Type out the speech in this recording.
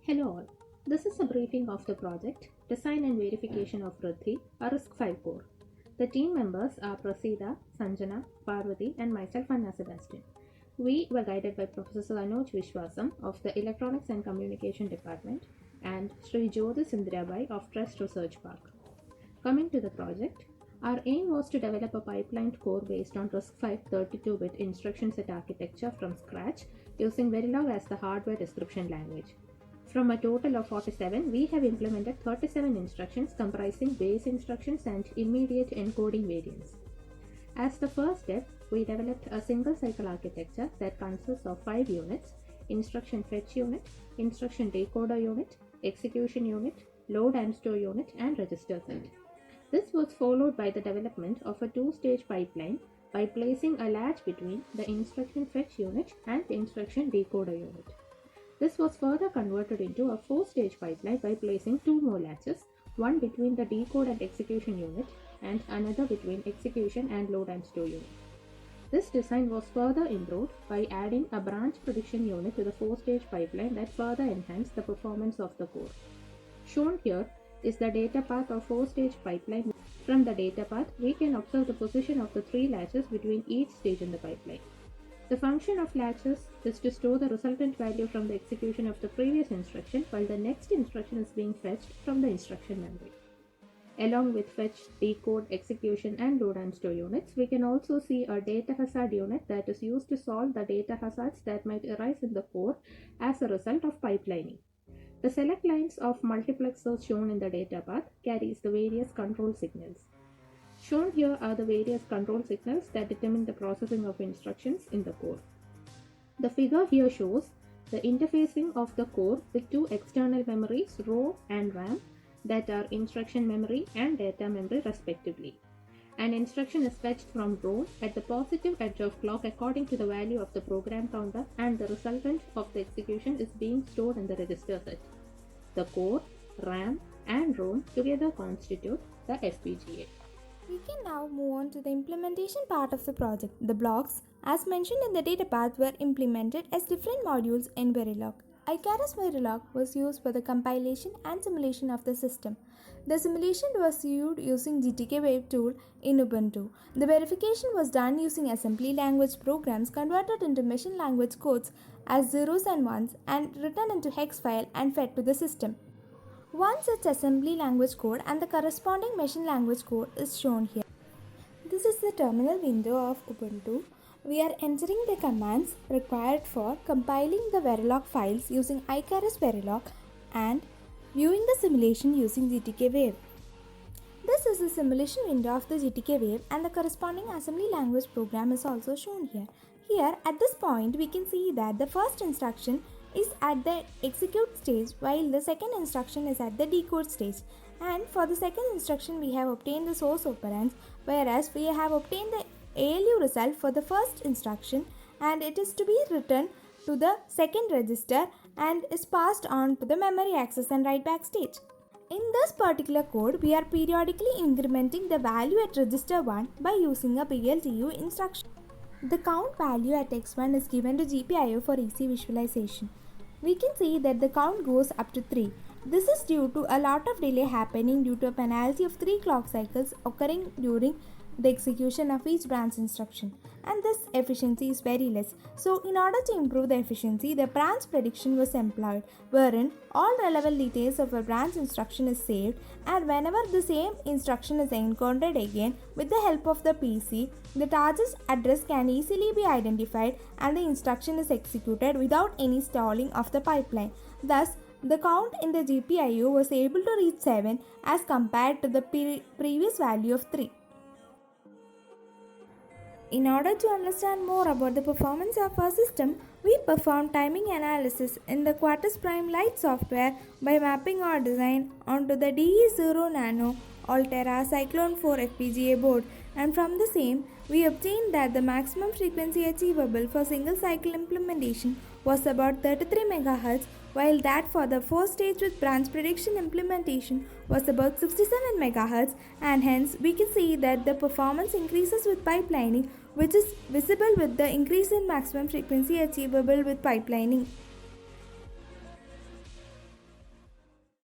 Hello all. This is a briefing of the project Design and Verification of Vriddhi, a RISC-V core. The team members are Praseeda, Sanjana, Parvathy and myself Anna Sebastine. We were guided by Professor Anuj Vishwasam of the Electronics and Communication Department and Sri Jyoti Sindhirabai of Trust Research Park. Coming to the project, our aim was to develop a pipelined core based on RISC-V 32-bit instruction set architecture from scratch using Verilog as the hardware description language. From a total of 47, we have implemented 37 instructions comprising base instructions and immediate encoding variants. As the first step, we developed a single cycle architecture that consists of 5 units: instruction fetch unit, instruction decoder unit, execution unit, load and store unit, and register set. This was followed by the development of a two-stage pipeline by placing a latch between the instruction fetch unit and the instruction decoder unit. This was further converted into a 4-stage pipeline by placing 2 more latches, one between the decode and execution unit and another between execution and load and store unit. This design was further improved by adding a branch prediction unit to the 4-stage pipeline that further enhanced the performance of the core. Shown here is the data path of 4-stage pipeline. From the data path, we can observe the position of the 3 latches between each stage in the pipeline. The function of latches is to store the resultant value from the execution of the previous instruction while the next instruction is being fetched from the instruction memory. Along with fetch, decode, execution and load and store units, we can also see a data hazard unit that is used to solve the data hazards that might arise in the core as a result of pipelining. The select lines of multiplexers shown in the data path carries the various control signals. Shown here are the various control signals that determine the processing of instructions in the core. The figure here shows the interfacing of the core with 2 external memories, ROM and RAM, that are instruction memory and data memory respectively. An instruction is fetched from ROM at the positive edge of clock according to the value of the program counter, and the resultant of the execution is being stored in the register set. The core, RAM and ROM together constitute the FPGA. We can now move on to the implementation part of the project. The blocks, as mentioned in the data path, were implemented as different modules in Verilog. Icarus Verilog was used for the compilation and simulation of the system. The simulation was viewed using GTK Wave tool in Ubuntu. The verification was done using assembly language programs converted into machine language codes as zeros and ones and written into hex file and fed to the system. One such assembly language code and the corresponding machine language code is shown here. This is the terminal window of Ubuntu. We are entering the commands required for compiling the Verilog files using Icarus Verilog and viewing the simulation using GTK Wave. This is the simulation window of the GTK Wave and the corresponding assembly language program is also shown here. Here at this point we can see that the first instruction is at the execute stage while the second instruction is at the decode stage, and for the second instruction we have obtained the source operands, whereas we have obtained the ALU result for the first instruction and it is to be written to the second register and is passed on to the memory access and write back stage. In this particular code, we are periodically incrementing the value at register 1 by using a PLTU instruction. The count value at x1 is given to GPIO for easy visualization. We can see that the count goes up to 3. This is due to a lot of delay happening due to a penalty of 3 clock cycles occurring during the execution of each branch instruction, and this efficiency is very less. So in order to improve the efficiency, the branch prediction was employed, wherein all relevant details of a branch instruction is saved, and whenever the same instruction is encountered again, with the help of the PC, the target's address can easily be identified and the instruction is executed without any stalling of the pipeline. Thus, the count in the GPIO was able to reach 7 as compared to the previous value of 3. In order to understand more about the performance of our system, we performed timing analysis in the Quartus Prime Lite software by mapping our design onto the DE0 Nano Altera Cyclone 4 FPGA board, and from the same, we obtained that the maximum frequency achievable for single cycle implementation was about 33 MHz, while that for the 4-stage with branch prediction implementation was about 67 MHz, and hence we can see that the performance increases with pipelining, which is visible with the increase in maximum frequency achievable with pipelining.